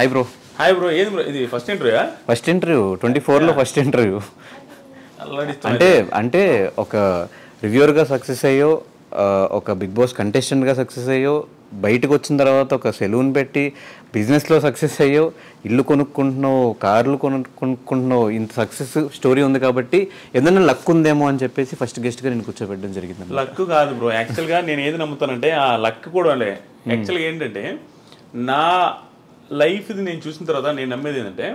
Hi bro. Hi bro. ఏది bro ఇది first ఇంటర్వ్యూయా? ఫస్ట్ ఇంటర్వ్యూ 24లో ఫస్ట్ ఇంటర్వ్యూ. అంటే ఒక రివ్యూవర్గా సక్సెస్ అయ్యో, ఒక బిగ్ బాస్ కంటెస్టెంట్గా సక్సెస్ అయ్యో, బయటకు వచ్చిన తర్వాత ఒక సెలూన్ పెట్టి బిజినెస్లో సక్సెస్ అయ్యో, ఇల్లు కొనుక్కుంటున్నావు, కార్లు కొనుక్కుంటున్నావు, ఇంత సక్సెస్ స్టోరీ ఉంది కాబట్టి ఏదైనా లక్ ఉందేమో అని చెప్పేసి ఫస్ట్ గెస్ట్గా నేను కూర్చోబెట్టడం జరిగింది. లక్ కాదు బ్రో, యాక్చువల్గా నేను ఏది నమ్ముతానంటే ఆ లక్ కూడా యాక్చువల్గా ఏంటంటే నా లైఫ్ ఇది నేను చూసిన తర్వాత నేను నమ్మేది ఏంటంటే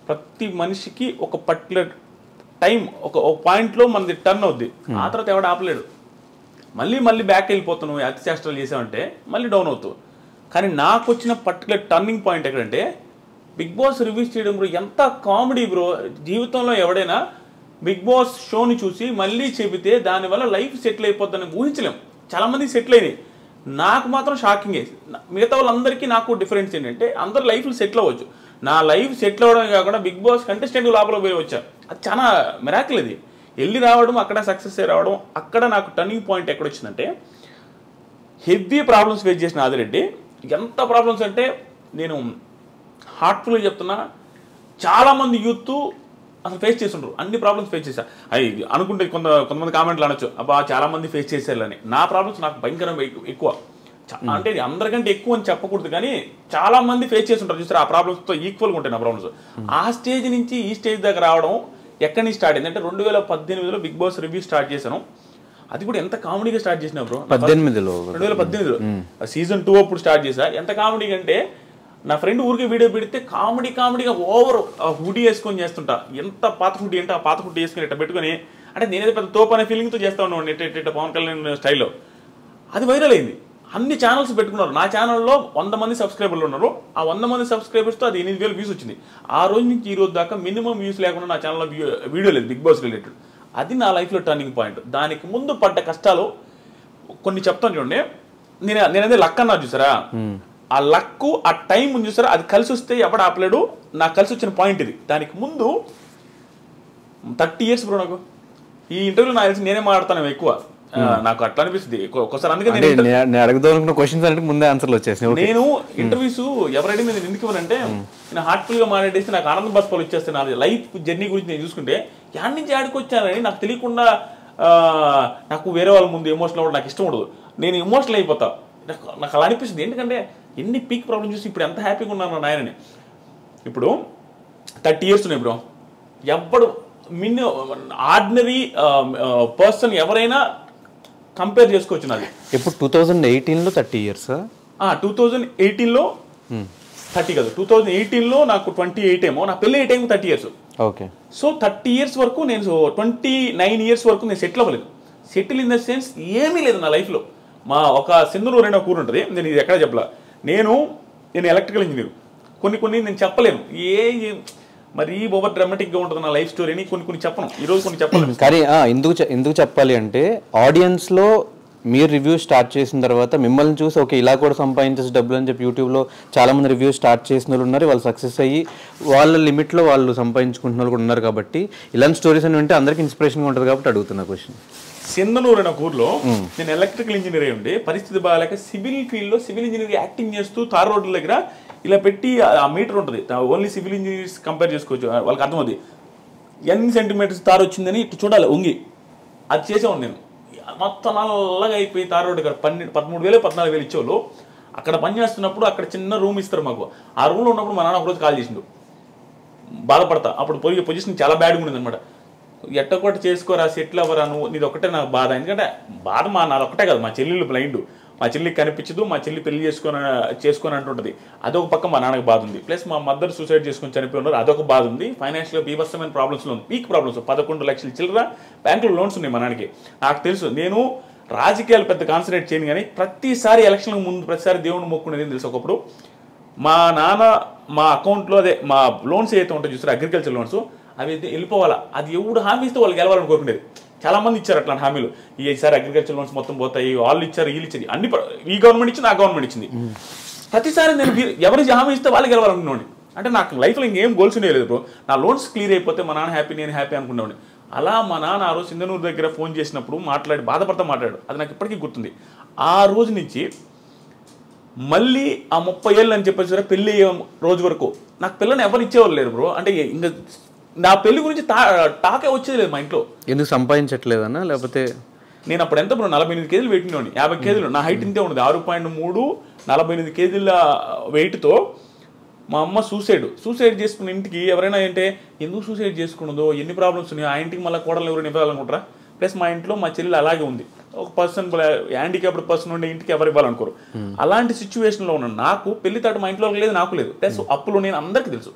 ప్రతి మనిషికి ఒక పర్టికులర్ టైం ఒక పాయింట్లో మనది టర్న్ అవుద్ది. ఆ తర్వాత ఎవడు ఆపలేడు. మళ్ళీ బ్యాక్ వెళ్ళిపోతావు, అతి చేష్టలు చేసావంటే మళ్ళీ డౌన్ అవుతావు. కానీ నాకు వచ్చిన పర్టికులర్ టర్నింగ్ పాయింట్ ఎక్కడంటే బిగ్ బాస్ రివ్యూస్ చేయడం బ్రో. ఎంత కామెడీ బ్రో. జీవితంలో ఎవడైనా బిగ్ బాస్ షోని చూసి మళ్ళీ చెబితే దానివల్ల లైఫ్ సెటిల్ అయిపోద్దని ఊహించలేం. చాలామంది సెటిల్ అయినాయి, నాకు మాత్రం షాకింగ్. మిగతా వాళ్ళందరికీ నాకు డిఫరెన్స్ ఏంటంటే అందరు లైఫ్లో సెటిల్ అవ్వచ్చు. నా లైఫ్ సెటిల్ అవ్వడమే కాకుండా బిగ్ బాస్ కంటెస్టెంట్ లోపల పోయి వచ్చాను. అది చాలా మిరాకిల్. ఇది వెళ్ళి రావడం, అక్కడ సక్సెస్ అయ్యి రావడం. అక్కడ నాకు టర్నింగ్ పాయింట్ ఎక్కడొచ్చిందంటే హెవీ ప్రాబ్లమ్స్ ఫేస్ చేసిన ఆదిరెడ్డి. ఎంత ప్రాబ్లమ్స్ అంటే నేను హార్ట్ఫుల్గా చెప్తున్నా, చాలామంది యూత్ అసలు ఫేస్ చేస్తుండ్రు. అన్ని ప్రాబ్లమ్స్ ఫేస్ చేశా. అవి అనుకుంటే కొంతమంది కామెంట్లు అనొచ్చు, అబ్బా చాలామంది ఫేస్ చేశారని. నా ప్రాబ్లమ్స్ నాకు భయంకరంగా ఎక్కువ. అంటే అందరికంటే ఎక్కువ అని చెప్పకూడదు, కానీ చాలామంది ఫేస్ చేస్తుంటారు చూసారు. ఆ ప్రాబ్లమ్స్తో ఈక్వల్గా ఉంటాయి నా ప్రాబ్లమ్స్. ఆ స్టేజ్ నుంచి ఈ స్టేజ్ దగ్గర రావడం ఎక్కడి నుంచి స్టార్ట్ అయింది అంటే 2018లో బిగ్ బాస్ రివ్యూ స్టార్ట్ చేశాను. అది కూడా ఎంత కామెడీగా స్టార్ట్ చేసినా బ్రో. 2018లో సీజన్ 2 అప్పుడు స్టార్ట్ చేశా. ఎంత కామెడీగా అంటే నా ఫ్రెండ్ ఊరికి వీడియో పెడితే కామెడీగా ఓవర్ హుడీ వేసుకొని చేస్తుంటా. ఎంత పాత హుడీ అంటే ఆ పాత హుడీ వేసుకొని ఇట్లా పెట్టుకొని, అంటే నేనేదో పెద్ద తోపు అనే ఫీలింగ్తో చేస్తా ఉన్నాను ఇట్ట పవన్ కళ్యాణ్ స్టైల్లో. అది వైరల్ అయింది. అన్ని ఛానల్స్ పెట్టుకున్నారు. నా ఛానల్లో 100 మంది సబ్స్క్రైబర్లు ఉన్నారు. ఆ 100 మంది సబ్స్క్రైబర్స్తో అది 8,000 వ్యూస్ వచ్చింది. ఆ రోజు నుంచి ఈ రోజు దాకా మినిమం వ్యూస్ లేకుండా నా ఛానల్లో వీడియో లేదు బిగ్ బాస్ రిలేటెడ్. అది నా లైఫ్లో టర్నింగ్ పాయింట్. దానికి ముందు పడ్డ కష్టాలు కొన్ని చెప్తాను చూడండి. నేనదే లక్ అన్నా చూసారా, ఆ లక్ ఆ టైం ఉంది చూసారా, అది కలిసి వస్తే ఎవడు ఆపలేడు. నాకు కలిసి వచ్చిన పాయింట్ ఇది. దానికి ముందు 30 ఇయర్స్ బ్రో. నాకు ఈ ఇంటర్వ్యూలో నాకు తెలిసి నేనే మాట్లాడతాను ఎక్కువ. నాకు అట్లా అనిపిస్తుంది ఒక్కోసారి. అందుకే నేను అడుగుదాం క్వశ్చన్స్ అంటే ముందే ఆన్సర్లు వచ్చేసి నేను ఇంటర్వ్యూస్ ఎవరైనా నేను ఎందుకు ఇవ్వనంటే నేను హార్ట్ఫుల్గా మాట్లాడేసి నాకు ఆనంద బాష్పాలు వచ్చేస్తాను. నా లైఫ్ జర్నీ గురించి నేను చూసుకుంటే యాడ్ నుంచి యాడికి వచ్చానని నాకు తెలియకుండా నాకు వేరే వాళ్ళ ముందు ఎమోషనల్ అవ్వడం నాకు ఇష్టం ఉండదు. నేను ఎమోషనల్ అయిపోతా. నాకు అలా అనిపిస్తుంది. ఎందుకంటే ఎన్ని పీక్ ప్రాబ్లమ్ చూసి ఇప్పుడు ఎంత హ్యాపీగా ఉన్నాను నాయనని. ఇప్పుడు 30 ఇయర్స్ ఉన్నాయి బ్రో. ఎవ్వడు ఆర్డినరీ పర్సన్ ఎవరైనా కంపేర్ చేసుకోవచ్చు. నాది ఇప్పుడు 2018లో 30 ఇయర్స్. 2018లో 30 కాదు, 2018లో నాకు 28 ఏమో. నా పెళ్ళి 8 30 ఇయర్స్. ఓకే. సో 30 ఇయర్స్ వరకు నేను 29 ఇయర్స్ వరకు నేను సెటిల్ అవ్వలేదు. సెటిల్ ఇన్ ద సెన్స్ ఏమీ లేదు నా లైఫ్లో. మా ఒక సింధనూరు అనే ఊరు ఉంటుంది. నేను ఇది ఎక్కడ చెప్పలా. నేను ఎలక్ట్రికల్ ఇంజనీర్. కొన్ని నేను చెప్పలేను. మరి ఓవర్ డ్రామాటిక్గా ఉంటుంది నా లైఫ్ స్టోరీని. కొన్ని చెప్పను ఈరోజు, కొన్ని చెప్పలేను. కానీ ఎందుకు చెప్పాలి అంటే ఆడియన్స్లో మీరు రివ్యూ స్టార్ట్ చేసిన తర్వాత మిమ్మల్ని చూసి ఓకే ఇలా కూడా సంపాదించేసి డబ్బులు అని చెప్పి యూట్యూబ్లో చాలామంది రివ్యూ స్టార్ట్ చేసిన వాళ్ళు ఉన్నారు. వాళ్ళు సక్సెస్ అయ్యి వాళ్ళ లిమిట్లో వాళ్ళు సంపాదించుకుంటున్న వాళ్ళు కూడా ఉన్నారు. కాబట్టి ఇలాంటి స్టోరీస్ అని వింటే అందరికీ ఇన్స్పిరేషన్గా ఉంటుంది కాబట్టి అడుగుతున్న క్వశ్చన్. సింధనూరు అనే ఊర్లో నేను ఎలక్ట్రికల్ ఇంజనీర్ అయ్యి ఉండి పరిస్థితి బాగాలేక సివిల్ ఫీల్డ్లో సివిల్ ఇంజనీర్ యాక్టింగ్ చేస్తూ తార్ రోడ్ల దగ్గర ఇలా పెట్టి ఆ మీటర్ ఉంటుంది. ఓన్లీ సివిల్ ఇంజనీర్స్ కంపేర్ చేసుకోవచ్చు, వాళ్ళకి అర్థమవుతుంది. ఎన్ని సెంటీమీటర్స్ తారు వచ్చిందని ఇటు చూడాలి ఉంగి. అది చేసేవాడు నేను. మొత్తం నల్లగా అయిపోయి తార్ రోడ్డు దగ్గర 13,000 14,000 ఇచ్చేవాళ్ళు. అక్కడ పని చేస్తున్నప్పుడు అక్కడ చిన్న రూమ్ ఇస్తారు మాకు. ఆ రూమ్లో ఉన్నప్పుడు మా నాన్న ఒకరోజు కాల్ చేసిండు. బాధపడతా. అప్పుడు పొజిషన్ చాలా బ్యాడ్గా ఉండేది అనమాట. ఎట్టకొట్ట చేసుకోరా, సెటిల్ అవ్వరా, నువ్వు నీది ఒకటే నాకు బాధ. ఎందుకంటే బాధ నాది ఒకటే కాదు, మా చెల్లెళ్ళు బ్లైండ్. మా చెల్లికి కనిపించదు. మా చెల్లి పెళ్లి చేసుకొని అంటుంటుంది. అదొక పక్క మా నాన్నకి బాధ ఉంది. ప్లస్ మా మదర్ సూసైడ్ చేసుకొని చనిపోయి ఉన్నారు. అదొక బాధ ఉంది. ఫైనాన్షియల్గా బీభత్సమైన ప్రాబ్లమ్స్లో ఉంది. Peak problems. 11 లక్షల చిల్లర బ్యాంకులో లోన్స్ ఉన్నాయి మా నాన్నకి. నాకు తెలుసు. నేను రాజకీయాలు పెద్ద కాన్సన్ట్రేట్ చేయను, కానీ ప్రతిసారి ఎలక్షన్లకు ముందు ప్రతిసారి దేవుని మొక్కునేది తెలుసు. ఒకప్పుడు మా నాన్న మా అకౌంట్లో అదే మా లోన్స్ ఏదైతే ఉంటాయో చూస్తారు అగ్రికల్చర్ లోన్స్, అవి వెళ్ళిపోవాలా. అది ఎవడు హామీ ఇస్తే వాళ్ళు గెలవాలని కోరుకునేది. చాలామంది ఇచ్చారు అట్లాంటి హామీలు. ఈసారి అగ్రికల్చర్ లోన్స్ మొత్తం పోతాయి, వాళ్ళు ఇచ్చారు వీళ్ళు ఇచ్చింది, అన్ని ఈ గవర్నమెంట్ ఇచ్చింది ఆ గవర్నమెంట్ ఇచ్చింది. ప్రతిసారి నేను ఎవరికి హామీ ఇస్తే వాళ్ళు గెలవాలనుకున్నాను. అంటే నాకు లైఫ్లో ఇంకేం గోల్స్ ఉండేది బ్రో. నా లోన్స్ క్లియర్ అయిపోతే మా నాన్న హ్యాపీ, నేను హ్యాపీ అనుకున్నాను. అలా మా నాన్న ఆ రోజు సింధనూరు దగ్గర ఫోన్ చేసినప్పుడు మాట్లాడాడు. అది నాకు ఇప్పటికీ గుర్తుంది. ఆ రోజు నుంచి మళ్ళీ ఆ 30 ఏళ్ళు అని చెప్పేసి పెళ్ళి అయ్యే రోజు వరకు నాకు పిల్లని ఎవరు ఇచ్చేవాళ్ళు లేరు బ్రో. అంటే ఇంకా నా పెళ్లి గురించి టాకే వచ్చేది లేదు మా ఇంట్లో. ఎందుకు సంపాదించట్లేదన్నా లేకపోతే? నేను అప్పుడు ఎంత బ్రో 48 కేజీలు వెయిట్ ఉండేవాడిని, 50 కేజీలు నా హైట్ ఇంతే ఉండదు, 6.3 48 కేజీల వెయిట్తో మా అమ్మ సూసైడ్ చేసుకున్న ఇంటికి ఎవరైనా అంటే ఎందుకు సూసైడ్ చేసుకున్నదో, ఎన్ని ప్రాబ్లమ్స్ ఉన్నాయో, ఆ ఇంటికి మళ్ళీ కోడలు ఎవరైనా ఇవ్వాలనుకుంటారా? ప్లస్ మా ఇంట్లో మా చెల్లెలు అలాగే ఉంది, ఒక పర్సన్ హ్యాండిక్యాప్డ్ పర్సన్ ఉండే ఇంటికి ఎవరు ఇవ్వాలనుకోరు. అలాంటి సిచ్యువేషన్లో ఉన్న నాకు పెళ్లి తాట మా ఇంట్లో లేదు, నాకు లేదు, ప్లస్ అప్పులు నేను అందరికీ తెలుసు.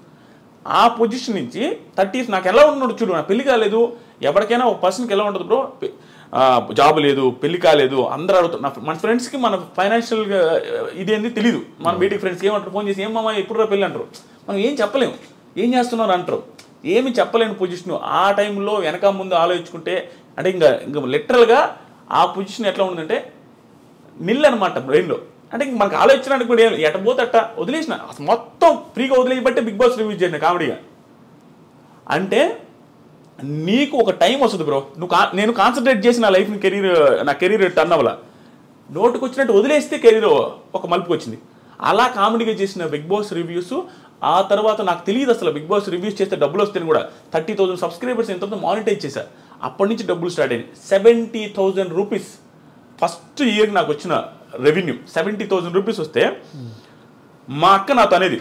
ఆ పొజిషన్ నుంచి 30s నాకు ఎలా ఉన్నాడు చూడు, నా పెళ్లి కాలేదు. ఎవరికైనా ఒక పర్సన్కి ఎలా ఉంటుంది బ్రో, జాబ్ లేదు, పెళ్లి కాలేదు, అందరూ అడుగుతారు. మన ఫ్రెండ్స్కి మన ఫైనాన్షియల్గా ఇదేంది తెలీదు. మన బీటెక్ ఫ్రెండ్స్కి ఏమంటారు, ఫోన్ చేసి ఏమమ్మా ఎప్పుడు పెళ్ళి అంటారు. మనం ఏం చెప్పలేము, ఏం చేస్తున్నారు అంటారు, ఏమి చెప్పలేని పొజిషన్. ఆ టైంలో వెనక ముందు ఆలోచించుకుంటే అంటే ఇంకా లిటరల్గా ఆ పొజిషన్ ఎట్లా ఉందంటే నిల్ అనమాట బ్రెయిన్లో. అంటే ఇంక మనకు ఆలోచించడానికి కూడా ఎట్టబోతే అట్ట వదిలేసిన, మొత్తం ఫ్రీగా వదిలేయబట్టే బిగ్ బాస్ రివ్యూ చేసిన కామెడీగా. అంటే నీకు ఒక టైం వస్తుంది బ్రో, నేను కాన్సన్ట్రేట్ చేసి నా లైఫ్ని నా కెరీర్ టర్న్ అవ్వాల, నోటుకు వచ్చినట్టు వదిలేస్తే కెరీర్ ఒక మలుపుకి వచ్చింది. అలా కామెడీగా చేసిన బిగ్ బాస్ రివ్యూస్. ఆ తర్వాత నాకు తెలియదు అసలు బిగ్ బాస్ రివ్యూస్ చేస్తే డబ్బులు వస్తాయని కూడా. 30,000 సబ్స్క్రైబర్స్ ఎంతో మానిటైజ్ చేశారు. అప్పటి నుంచి డబ్బులు స్టార్ట్ అయింది. 70,000 రూపీస్ ఫస్ట్ ఇయర్ నాకు వచ్చిన రెవెన్యూ. 70,000 రూపీస్ వస్తే మా అక్క నాతో అనేది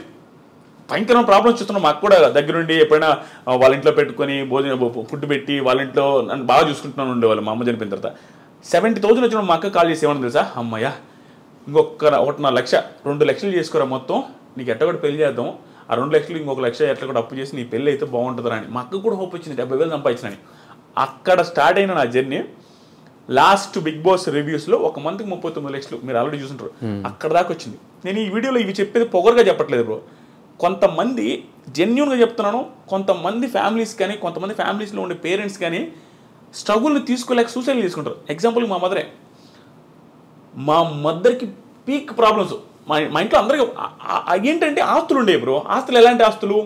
భయంకరమైన ప్రాబ్లమ్స్ చూస్తున్నాం. మాకు కూడా దగ్గరుండి ఎప్పుడైనా వాళ్ళ ఇంట్లో పెట్టుకొని ఫుడ్ పెట్టి వాళ్ళ ఇంట్లో నన్ను బాగా చూసుకుంటున్నాను ఉండేవాళ్ళు. మా అమ్మ చనిపోయిన తర్వాత 70,000 వచ్చిన మా అక్క కాల్ చేసి ఏమన్నా తెలుసా, అమ్మయ్య ఇంకొక 1.5 లక్ష 2 లక్షలు చేసుకోరా మొత్తం, నీకు ఎట్ట కూడా పెళ్లి చేద్దాం, ఆ 2 లక్షలు ఇంకొక లక్ష ఎట్లా కూడా అప్పు చేసి నీ పెళ్ళి అయితే బాగుంటుందని. అని మా అక్క కూడా హోప్ వచ్చింది, 70,000 సంపాదించినని. అక్కడ స్టార్ట్ అయిన నా జర్నీ లాస్ట్ బిగ్ బాస్ రివ్యూస్లో 1 మంత్కి 39 లక్షలు మీరు ఆల్రెడీ చూసుంటారు. అక్కడ దాకా వచ్చింది. నేను ఈ వీడియోలో ఇవి చెప్పేది పొగరుగా చెప్పట్లేదు బ్రో, కొంతమంది జెన్యూన్గా చెప్తున్నాను. కొంతమంది ఫ్యామిలీస్ కానీ, కొంతమంది ఫ్యామిలీస్లో ఉండే పేరెంట్స్ కానీ స్ట్రగుల్ని తీసుకోలేక సూసైడ్ చేసుకుంటారు. ఎగ్జాంపుల్కి మా మదర్కి పీక్ ప్రాబ్లమ్స్. మా ఇంట్లో అందరికీ ఏంటంటే ఆస్తులు ఉండేవి బ్రో. ఆస్తులు ఎలాంటి ఆస్తులు,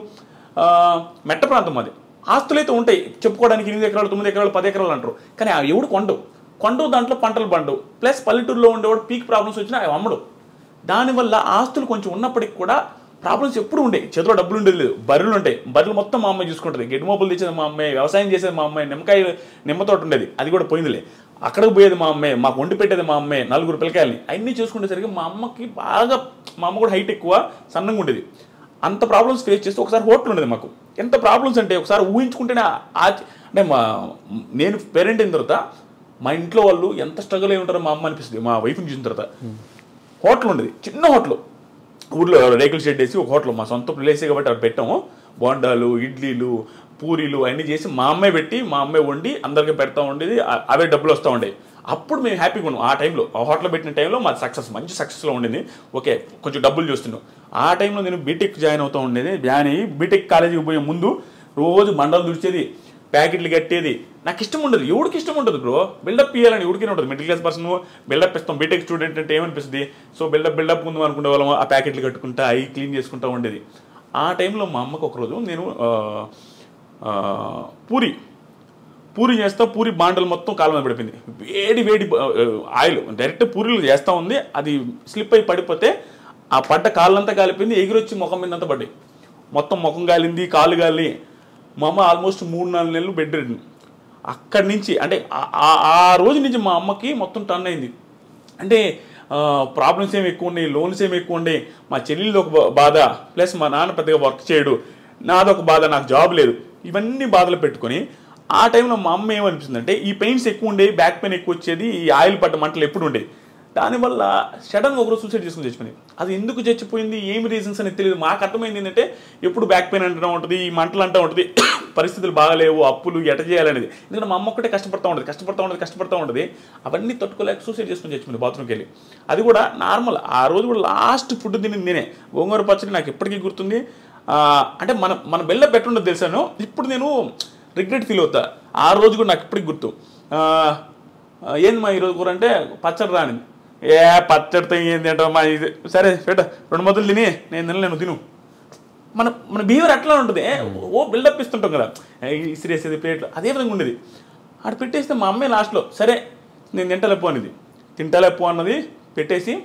మెట్ట ప్రాంతం అది. ఆస్తులు అయితే ఉంటాయి చెప్పుకోవడానికి, 8 ఎకరాలు 9 ఎకరాలు 10 ఎకరాలు అంటారు, కానీ అవి ఎవడు కొండవు దాంట్లో పంటలు పండు. ప్లస్ పల్లెటూరులో ఉండేవాడు పీక్ ప్రాబ్లమ్స్ వచ్చినా అవి అమ్మడు. దానివల్ల ఆస్తులు కొంచెం ఉన్నప్పటికి కూడా ప్రాబ్లమ్స్ ఎప్పుడు ఉండే, చేతిలో డబ్బులు ఉండేది లేదు. బర్రెలు ఉంటాయి, బర్రెలు మొత్తం మా అమ్మాయి చూసుకుంటుంది. గడ్డి మోపులు తెచ్చేది మా అమ్మాయి, వ్యవసాయం చేసేది మా అమ్మాయి, నిమ్మతోట ఉండేది అది కూడా పోయిందిలే, అక్కడికి పోయేది మా అమ్మాయి, మాకు వండి పెట్టేది మా అమ్మాయి, 4 పిల్లకాయలని. అన్నీ చూసుకునేసరికి మా అమ్మకి బాగా, మా అమ్మ కూడా హైట్ ఎక్కువ, సన్నంగా ఉండేది. అంత ప్రాబ్లమ్స్ ఫేస్ చేస్తే ఒకసారి హోటల్ ఉండేది మాకు. ఎంత ప్రాబ్లమ్స్ అంటే ఒకసారి ఊహించుకుంటేనే అంటే నేను పేరెంట్ అయిన తర్వాత మా ఇంట్లో వాళ్ళు ఎంత స్ట్రగుల్ అయి ఉంటారో మా అమ్మ అనిపిస్తుంది. మా వైఫ్ని చూసిన తర్వాత హోటల్ ఉండేది, చిన్న హోటల్, ఊర్లో రేకుల షెడ్ వేసి ఒక హోటల్, మా సొంత ప్లేసే కాబట్టి అక్కడ పెట్టాము. బోండాలు, ఇడ్లీలు, పూరీలు అన్నీ చేసి మా అమ్మాయి పెట్టి, మా అమ్మాయి వండి అందరికీ పెడతా ఉండేది. అవే డబ్బులు వస్తూ ఉండేవి. అప్పుడు మేము హ్యాపీగా ఉన్నాం. ఆ టైంలో, ఆ హోటల్ పెట్టిన టైంలో మాది మంచి సక్సెస్లో ఉండింది. ఓకే, కొంచెం డబ్బులు చూస్తున్నాం. ఆ టైంలో నేను బీటెక్ జాయిన్ అవుతూ ఉండేది. జాయిన్ అయ్యి బీటెక్ కాలేజీకి పోయే ముందు రోజు మండలు దుడిచేది, ప్యాకెట్లు కట్టేది. నాకు ఇష్టం ఉండదు, ఎవరికి ఇష్టం ఉంటుంది బ్రో, బిల్డప్ ఇవ్వాలని ఎవరికైనా ఉంటుంది. మిడిల్ క్లాస్ పర్సన్ బిల్డప్ ఇస్తాం. బీటెక్ స్టూడెంట్ అంటే ఏమనిపిస్తుంది, సో బిల్డప్ ముందు అనుకునే వాళ్ళం. ఆ ప్యాకెట్లు కట్టుకుంటా, అవి క్లీన్ చేసుకుంటూ ఉండేది. ఆ టైంలో మా అమ్మకు ఒకరోజు నేను పూరి చేస్తా, పూరి బాండలు మొత్తం కాలం మీద పడిపోయింది. వేడి ఆయిల్ డైరెక్ట్ పూరీలు చేస్తూ ఉంది, అది స్లిప్ అయి పడిపోతే ఆ పడ్డ కాళ్ళంతా కాలిపోయింది, ఎగిరొచ్చి ముఖం మీద అంతా పడ్డాయి. మొత్తం ముఖం కాలింది, కాలు కాలి. మా అమ్మ ఆల్మోస్ట్ 3-4 నెలలు బెడ్ రెడ్. అక్కడి నుంచి అంటే ఆ రోజు నుంచి మా అమ్మకి మొత్తం టర్న్ అయింది. అంటే ప్రాబ్లమ్స్ ఏమి ఎక్కువ ఉన్నాయి, లోన్స్ ఏమి ఎక్కువ ఉన్నాయి, మా చెల్లెళ్ళు ఒక బాధ, ప్లస్ మా నాన్న పెద్దగా వర్క్ చేయడు, నాదొక బాధ, నాకు జాబ్ లేదు, ఇవన్నీ బాధలు పెట్టుకొని ఆ టైంలో మా అమ్మ ఏమనిపిస్తుందంటే ఈ పెయిన్స్ ఎక్కువ ఉండేవి, బ్యాక్ పెయిన్ ఎక్కువ వచ్చేది, ఈ ఆయిల్ పడ్డ మంటలు ఎప్పుడు ఉండేవి. దానివల్ల సడన్గా ఒకరోజు సూసైడ్ చేసుకుని చచ్చిపోయింది. అది ఎందుకు చచ్చిపోయింది, ఏమి రీజన్స్ అనేది తెలియదు. మాకు అర్థమైంది ఏంటంటే ఎప్పుడు బ్యాక్ పెయిన్ అంటూ ఉంటుంది, ఈ మంటలు అంటూ ఉంటుంది, పరిస్థితులు బాగాలేవు, అప్పులు ఎట చేయాలనేది. ఎందుకంటే మా అమ్మ ఒక్కటే కష్టపడతా ఉంటుంది. అవన్నీ తట్టుకోలేక సూసైడ్ చేసుకుని చచ్చిపోయింది బాత్రూమ్కి వెళ్ళి. అది కూడా నార్మల్. ఆ రోజు కూడా లాస్ట్ ఫుడ్ తినింది నేనే. గోంగూర పచ్చడి నాకు ఎప్పటికీ గుర్తుంది. అంటే మన బెల్ల పెట్టుండదు తెలుసాను. ఇప్పుడు నేను రిగ్రెట్ ఫీల్ అవుతా. ఆ రోజు కూడా నాకు ఇప్పటికి గుర్తు. ఏంది మా ఈరోజు కూర అంటే పచ్చడి రానిది. పచ్చడితో ఏంది అంటే మా ఇది సరే పెట్ట 2 ముద్దలు తిని నేను తినలేను తిను. మన బిహేవియర్ అట్లా ఉంటుంది. బిల్డప్ ఇస్తుంటాం కదా, ఇసిరేసేది ప్లేట్లు, అదే విధంగా ఉండేది. అక్కడ పెట్టేస్తే మా అమ్మాయి లాస్ట్లో సరే నేను తింటలేపు అన్నది పెట్టేసి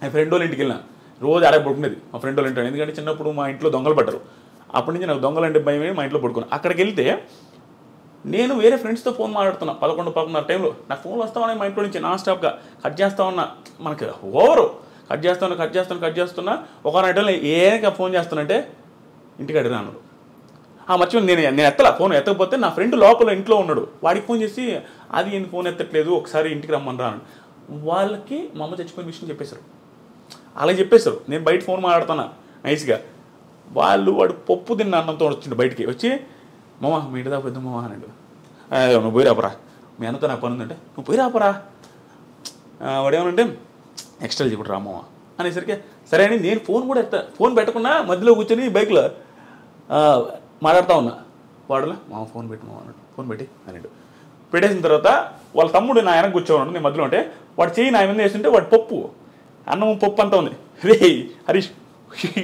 మా ఫ్రెండ్ వాళ్ళ ఇంటికి వెళ్ళినా రోజు ఆడే పడుకునేది మా ఫ్రెండ్ వాళ్ళ ఇంట్లో, ఎందుకంటే చిన్నప్పుడు మా ఇంట్లో దొంగలు పడ్డారు, అప్పటి నుంచి నాకు దొంగలంటే భయమే, మా ఇంట్లో పడుకున్నాను. అక్కడికి వెళ్తే నేను వేరే ఫ్రెండ్స్తో ఫోన్ మాట్లాడుతున్నా 11-11 టైంలో, నా ఫోన్లు వస్తా ఉన్నాయి మా ఇంట్లో నుంచి నాన్ స్టాప్గా, కట్ చేస్తా ఉన్నా, మనకి ఓవరు కట్ చేస్తున్నా ఒక టైంలో ఏక ఫోన్ చేస్తానంటే ఇంటికి అడిగినా అన్నాడు. మర్చిపోయి నేను ఎత్తలా, ఫోన్ ఎత్తకపోతే నా ఫ్రెండ్ లోపల ఇంట్లో ఉన్నాడు, వాడికి ఫోన్ చేసి అది ఎందుకు ఫోన్ ఎత్తట్లేదు ఒకసారి ఇంటికి రమ్మని రాను. వాళ్ళకి మా అమ్మ చచ్చిపోయిన విషయం చెప్పేశారు, అలా చెప్పేశారు. నేను బయట ఫోన్ మాట్లాడుతున్నా నైస్గా, వాడు పప్పు తిన్న అన్నంతో వచ్చిండు బయటికి వచ్చి, మామ మీ ఇంటి దాకా పెద్ద మామ అన్నాడు. నువ్వు పోయి రాపరా, మీ అన్నతో నాకు పని ఉందంటే నువ్వు పోయి రాపరా, వాడేమనంటే ఎక్స్ట్రా చెప్పుడు రామమ్మ అనేసరికి సరే అని నేను ఫోన్ కూడా ఫోన్ పెట్టకుండా మధ్యలో కూర్చొని బైక్లో మాట్లాడుతూ ఉన్నా. వాడులా మా ఫోన్ పెట్టి మా అన్నాడు, ఫోన్ పెట్టి అన్నాడు. పెట్టేసిన తర్వాత వాళ్ళ తమ్ముడు నా వెనక కూర్చోన్నాడు, నేను మధ్యలో ఉంటే వాడు చెయ్యి నా మీద వేస్తుంటే వాడు పప్పు అన్నం పప్పు అంతా ఉంది. రే హరీష్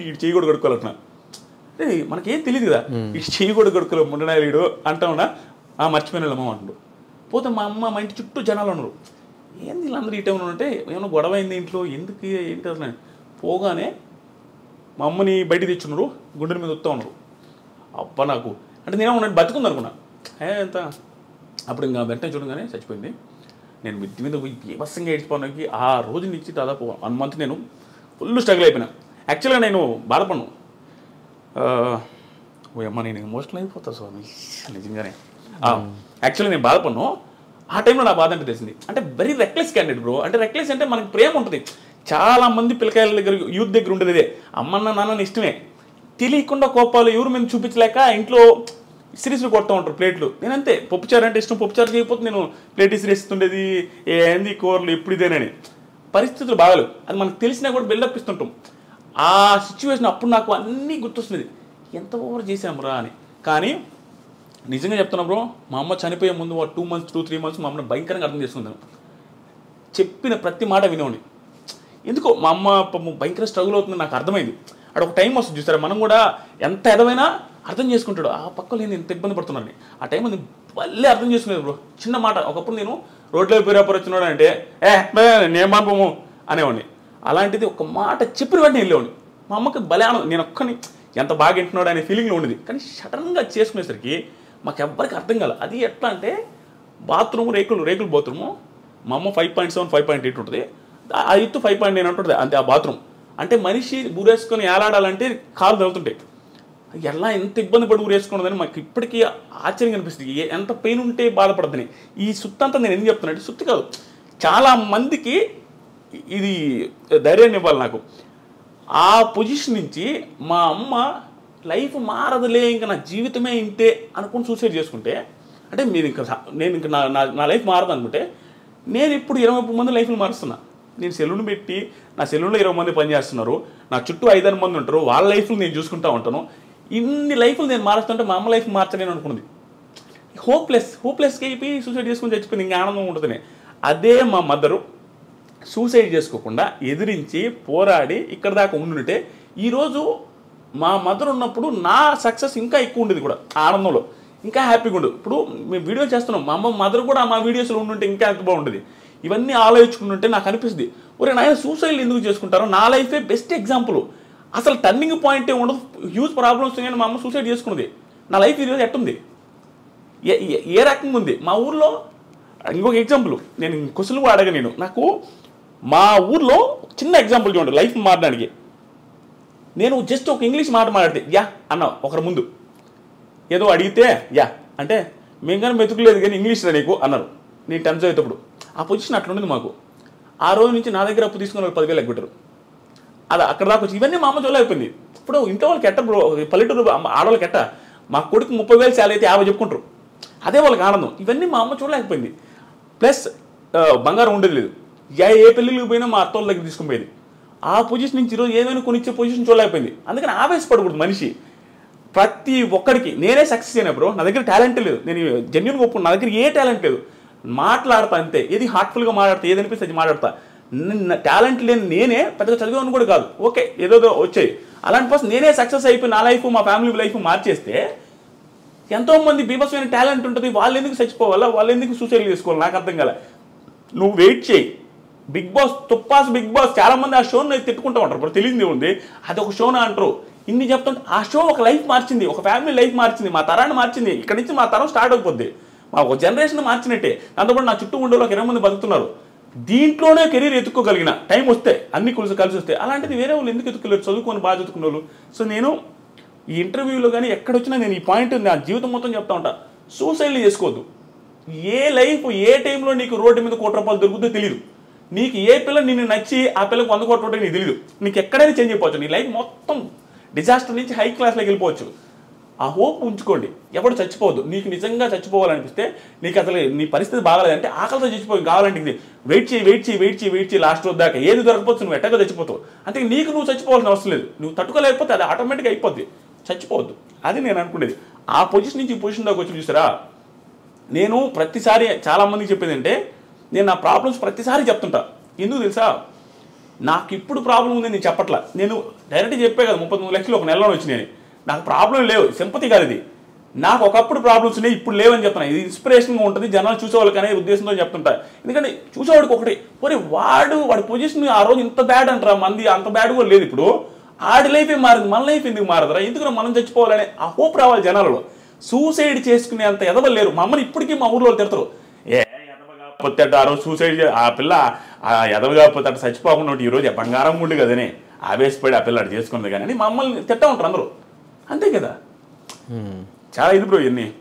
ఇటు చెయ్యి కూడా కడుక్కోవాలంటున్నా, రే మనకేం తెలియదు కదా, ఇటు చెయ్యి కూడా కడుక్కోలేదు ముండనాయుడు అంటా ఉన్నా. మర్చిపోయిన అమ్మ అంటున్నాడు. పోతే మా అమ్మ మా ఇంటి చుట్టూ జనాలు ఉన్నారు, ఏంది వీళ్ళందరూ ఈ టైంలో ఉంటే ఏమన్నా గొడవ అయింది ఇంట్లో ఎందుకు ఏంటి అసలు. పోగానే మా అమ్మని బయట తెచ్చున్నారు, గుండెల మీద వస్తూ ఉన్నారు. అబ్బా నాకు అంటే నేను ఉన్నాను బతుకుంది అనుకున్నా ఎంత. అప్పుడు ఇంకా వెంటనే చూడగానే చచ్చిపోయింది. నేను మిద్ది మీద బీభత్సంగా ఏడ్చిపోవడానికి ఆ రోజు నుంచి దాదాపు 1 మంత్ నేను ఫుల్ స్ట్రగుల్ అయిపోయినా. యాక్చువల్గా నేను బాధపడ్ను, ఓ అమ్మ నేను ఎమోషనల్ అయిపోతా స్వామి నిజంగానే. యాక్చువల్గా నేను బాధపడ్ను. ఆ టైంలో నా బాధ అంటే తెలిసింది, అంటే వెరీ రెక్లెస్ క్యాండిడేట్ బ్రో. అంటే రెక్లెస్ అంటే మనకి ప్రేమ ఉంటుంది, చాలా మంది పిల్లకాయల దగ్గర యూత్ దగ్గర ఉండేది ఇదే, అమ్మన్న నాన్న ఇష్టమే, తెలియకుండా కోపాలు ఎవరి మీద చూపించలేక ఇంట్లో సిరీస్లు కొడతా ఉంటారు ప్లేట్లు. నేనంతే, పప్పుచారు అంటే ఇష్టం, పప్పుచారు చేయకపోతే నేను ప్లేట్ ఇస్తుండేది, ఏంది కూరలు ఎప్పుడు ఇదేనని. పరిస్థితులు బాగాలేవు, అది మనకు తెలిసినా కూడా బిల్డప్ ఇస్తుంటాం. ఆ సిచ్యువేషన్ అప్పుడు నాకు అన్నీ గుర్తొస్తుంది, ఎంత ఓవర్ చేసాము రా అని. కానీ నిజంగా చెప్తున్నా బ్రో, మా అమ్మ చనిపోయే ముందు 2 months 2-3 months మా అమ్మని భయంకరంగా అర్థం చేసుకుంటాను. చెప్పిన ప్రతి మాట వినేవాడిని. ఎందుకో మా అమ్మ భయంకర స్ట్రగుల్ అవుతుంది నాకు అర్థమైంది. అక్కడ ఒక టైం వస్తుంది చూసారా, మనం కూడా ఎంత ఎదవైనా అర్థం చేసుకుంటాడు, ఆ పక్కలో నేను ఎంత ఇబ్బంది పడుతున్నాను. ఆ టైం అది మళ్ళీ అర్థం చేసుకునేది బ్రో. చిన్న మాట, ఒకప్పుడు నేను రోడ్లో పేరాపర్ వచ్చినాడు అంటే నేను పంపము అనేవాడిని. అలాంటిది ఒక మాట చెప్పిన వెంటనే వెళ్ళేవాడిని. మా అమ్మకి భలే ఆనందం, నేను ఒక్కని ఎంత బాగా వింటున్నాడు అనే ఫీలింగ్లో ఉండేది. కానీ సడన్గా చేసుకునేసరికి మాకు ఎవ్వరికి అర్థం కాలేదు. అది ఎట్లా అంటే బాత్రూమ్ రేకులు బాత్రూము, మా అమ్మ 5.7 5.8 ఉంటుంది, ఆ ఎత్తు 5.9 ఉంటుంది అంతే. ఆ బాత్రూమ్ అంటే మనిషి ఊరేసుకొని ఏలాడాలంటే కాలు తగులుతుంటాయి. ఎలా ఎంత ఇబ్బంది పడి ఊరేసుకున్నదని మాకు ఇప్పటికీ ఆశ్చర్యంగా అనిపిస్తుంది, ఎంత పెయిన్ ఉంటే బాధపడద్దని. ఈ సుత్తంతా నేను ఎందుకు చెప్తున్నా అంటే, సుత్తి కాదు, చాలా మందికి ఇది ధైర్యాన్ని ఇవ్వాలి నాకు. ఆ పొజిషన్ నుంచి మా అమ్మ లైఫ్ మారదులే, ఇంకా నా జీవితమే ఇంతే అనుకుని సూసైడ్ చేసుకుంటే, అంటే నేను ఇంకా నా లైఫ్ మారదు అనుకుంటే, నేను ఇప్పుడు 20 మంది లైఫ్లు మారుస్తున్నా. నేను సెలూన్ పెట్టి నా సెలూన్లో 20 మంది పనిచేస్తున్నారు, నా చుట్టూ 5-6 మంది ఉంటారు, వాళ్ళ లైఫ్లు నేను చూసుకుంటూ ఉంటాను. ఇన్ని లైఫ్లు నేను మారుస్తుంటే మా అమ్మ లైఫ్ మార్చలేను అనుకున్నది. హోప్లెస్గా అయిపోయి సూసైడ్ చేసుకుని చచ్చిపోయింది, ఇంకా ఆనందం ఉంటుంది. అదే మా మదరు సూసైడ్ చేసుకోకుండా ఎదిరించి పోరాడి ఇక్కడ దాకా ఉండుంటే ఈరోజు మా మదర్ ఉన్నప్పుడు నా సక్సెస్ ఇంకా ఎక్కువ ఉండేది కూడా, ఆనందంలో ఇంకా హ్యాపీగా ఉండదు. ఇప్పుడు మేము వీడియో చేస్తున్నాం, మా అమ్మ మదర్ కూడా మా వీడియోస్లో ఉండుంటే ఇంకా ఎంత బాగుంటుంది. ఇవన్నీ ఆలోచించుకుంటుంటే నాకు అనిపిస్తుంది, ఒరే నాయన సూసైడ్ ఎందుకు చేసుకుంటారో, నా లైఫే బెస్ట్ ఎగ్జాంపుల్. అసలు టర్నింగ్ పాయింటే ఉండదు, హ్యూజ్ ప్రాబ్లమ్స్ కానీ మా అమ్మ సూసైడ్ చేసుకున్నది. నా లైఫ్ ఈరోజు ఎట్టుంది, ఏ రకంగా ఉంది. మా ఊర్లో ఇంకొక ఎగ్జాంపుల్ నేను క్వశ్చన్ కూడా అడగా, నాకు మా ఊర్లో చిన్న ఎగ్జాంపుల్ చూడండి లైఫ్ మారడానికి. నేను జస్ట్ ఒక ఇంగ్లీష్ మాట మాట్లాడితే యా అన్నా, ఒకరి ముందు ఏదో అడిగితే యా అంటే మేము కానీ మెతుకులేదు కానీ ఇంగ్లీష్ రా నీకు అన్నారు. నేను 10th చదివేటప్పుడు ఆ పొజిషన్ అట్లుండేది మాకు. ఆ రోజు నుంచి నా దగ్గర అప్పు తీసుకుని 10,000 ఎగ్గొట్టారు. అది అక్కడ దాకా వచ్చి ఇవన్నీ మా అమ్మ చోళ్ళ అయిపోయింది. ఇప్పుడు ఇంట్లో వాళ్ళకి ఎట్ట బ్రో, పల్లెటూరు ఆడవాళ్ళకి ఎట్ట, మా కొడుకు 30,000 శాలరీ అయితే 50 చెప్పుకుంటారు, అదే వాళ్ళకి ఆనందం. ఇవన్నీ మా అమ్మ చూడలేకపోయింది. ప్లస్ బంగారం ఉండేది లేదు, ఏ పెళ్ళిళ్ళకి పోయినా మా అత్తోళ్ళ దగ్గర తీసుకుని పోయేది. ఆ పొజిషన్ నుంచి ఈరోజు ఏమైనా కొనిచ్చే పొజిషన్ చూడలేకపోయింది. అందుకని ఆవేశపడకూడదు మనిషి. ప్రతి ఒక్కడికి నేనే సక్సెస్ అయినా బ్రో, నా దగ్గర టాలెంట్ లేదు, నేను జెన్యూన్గా ఒప్పుకున్నా, నా దగ్గర ఏ టాలెంట్ లేదు, మాట్లాడతా అంతే, ఏది హార్ట్ఫుల్గా మాట్లాడతా, ఏది అనిపిస్తే అది మాట్లాడతా. టాలెంట్ లేని నేనే పెద్దగా చదివాను కూడా కాదు, ఓకే ఏదో వచ్చాయి. అలాంటి పర్సన్ నేనే సక్సెస్ అయిపోయి నా లైఫ్ మా ఫ్యామిలీ లైఫ్ మార్చేస్తే ఎంతోమంది బీభత్సమైన టాలెంట్ ఉంటుంది, వాళ్ళు ఎందుకు చచ్చిపోవాలా, వాళ్ళు ఎందుకు సూసైడ్ చేసుకోవాలి, నాకు అర్థం కాలే. నువ్వు వెయిట్ చేయి, బిగ్ బాస్ తుప్పాస్ బిగ్ బాస్ చాలా మంది ఆ షోని తిట్టుకుంటూ ఉంటారు, ఇప్పుడు తెలియదు ఉంది అది ఒక షోనా అంటారు. ఇన్ని చెప్తుంటే ఆ షో ఒక లైఫ్ మార్చింది, ఒక ఫ్యామిలీ లైఫ్ మార్చింది, మా తరాన్ని మార్చింది. ఇక్కడ నుంచి మా తరం స్టార్ట్ అయిపోద్ది, మా ఒక జనరేషన్ మార్చినట్టే. దాంతోపాటు నా చుట్టూ ఉండే 20 మంది బతుకుతున్నారు, దీంట్లోనే కెరీర్ ఎత్తుక్కోగలిగిన టైం వస్తే అన్ని కలిసి వస్తే. అలాంటిది వేరే వాళ్ళు ఎందుకు ఎత్తుకోలేరు, చదువుకొని బాగా చదువుకున్న వాళ్ళు. సో నేను ఈ ఇంటర్వ్యూలో కానీ ఎక్కడొచ్చినా నేను ఈ పాయింట్ నా జీవితం మొత్తం చెప్తా ఉంటా, సూసైడ్లు చేసుకోవద్దు. ఏ లైఫ్ ఏ టైంలో నీకు రోడ్డు మీద ₹1 దొరుకుతుందో తెలియదు. నీకు ఏ పిల్ల నిన్ను నచ్చి ఆ పిల్లకి 100 కోట్లు ఉంటే నీకు తెలియదు. నీకు ఎక్కడైనా చేంజ్ అయిపోవచ్చు, నీ లైఫ్ మొత్తం డిజాస్టర్ నుంచి హై క్లాస్లోకి వెళ్ళిపోవచ్చు. ఆ హోప్ ఉంచుకోండి, ఎవడు చచ్చిపోవద్దు. నీకు నిజంగా చచ్చిపోవాలనిపిస్తే, నీకు అసలు నీ పరిస్థితి బాగాలేదంటే ఆకలితో చచ్చిపోయి కావాలంటే ఇది వెయిట్ చేయి లాస్ట్ రోజు దాకా ఏది దొరకపోవచ్చు, నువ్వు ఎట్టగా చచ్చిపోతావు. అంతే, నీకు నువ్వు చచ్చిపోవాల్సిన అవసరం లేదు. నువ్వు తట్టుకోలేకపోతే అది ఆటోమేటిక్గా అయిపోద్ది, చచ్చిపోవద్దు. అది నేను అనుకునేది. ఆ పొజిషన్ నుంచి ఈ పొజిషన్ దాకా వచ్చి చూసారా, నేను ప్రతిసారి చాలామందికి చెప్పేది అంటే, నేను నా ప్రాబ్లమ్స్ ప్రతిసారి చెప్తుంటా. ఎందుకు తెలుసా, నాకు ఇప్పుడు ప్రాబ్లం ఉందని నేను చెప్పట్లా. నేను డైరెక్ట్గా చెప్పే కదా 33 లక్షలు ఒక నెలలో వచ్చినాయి, నాకు ప్రాబ్లం లేవు, సింపతి కాదు ఇది. నాకు ఒకప్పుడు ప్రాబ్లమ్స్ ఉన్నాయి, ఇప్పుడు లేవని చెప్తున్నా. ఇది ఇన్స్పిరేషన్గా ఉంటుంది, జనాలు చూసేవాళ్ళకి అనే ఉద్దేశంతో చెప్తుంటా. ఎందుకంటే చూసేవాడికి ఒకటి, పోనీ వాడి పొజిషన్ ఆ రోజు ఇంత బ్యాడ్ అంటారా, మంది అంత బ్యాడ్ కూడా లేదు. ఇప్పుడు ఆడి లైఫే మారింది, మన లైఫ్ ఎందుకు మారదురా, ఎందుకు మనం చచ్చిపోవాలనే ఆ హోప్ రావాలి జనాలలో. సూసైడ్ చేసుకునే అంత ఎదవలు లేరు. మా అమ్మని ఇప్పటికీ మా ఊర్లో తిడతారు, ఎదవగాపోతే ఆ రోజు సూసైడ్ ఆ పిల్ల ఎదవగాపోతే అటు చచ్చిపోకుండా ఈరోజు బంగారం ఉండు కదనే ఆవేశపడి ఆ పిల్ల అటు చేసుకుంది కానీ మా అమ్మల్ని తిట్టా ఉంటారు అందరూ. అంతే కదా, చాలా ఇది బ్రో ఇవన్నీ.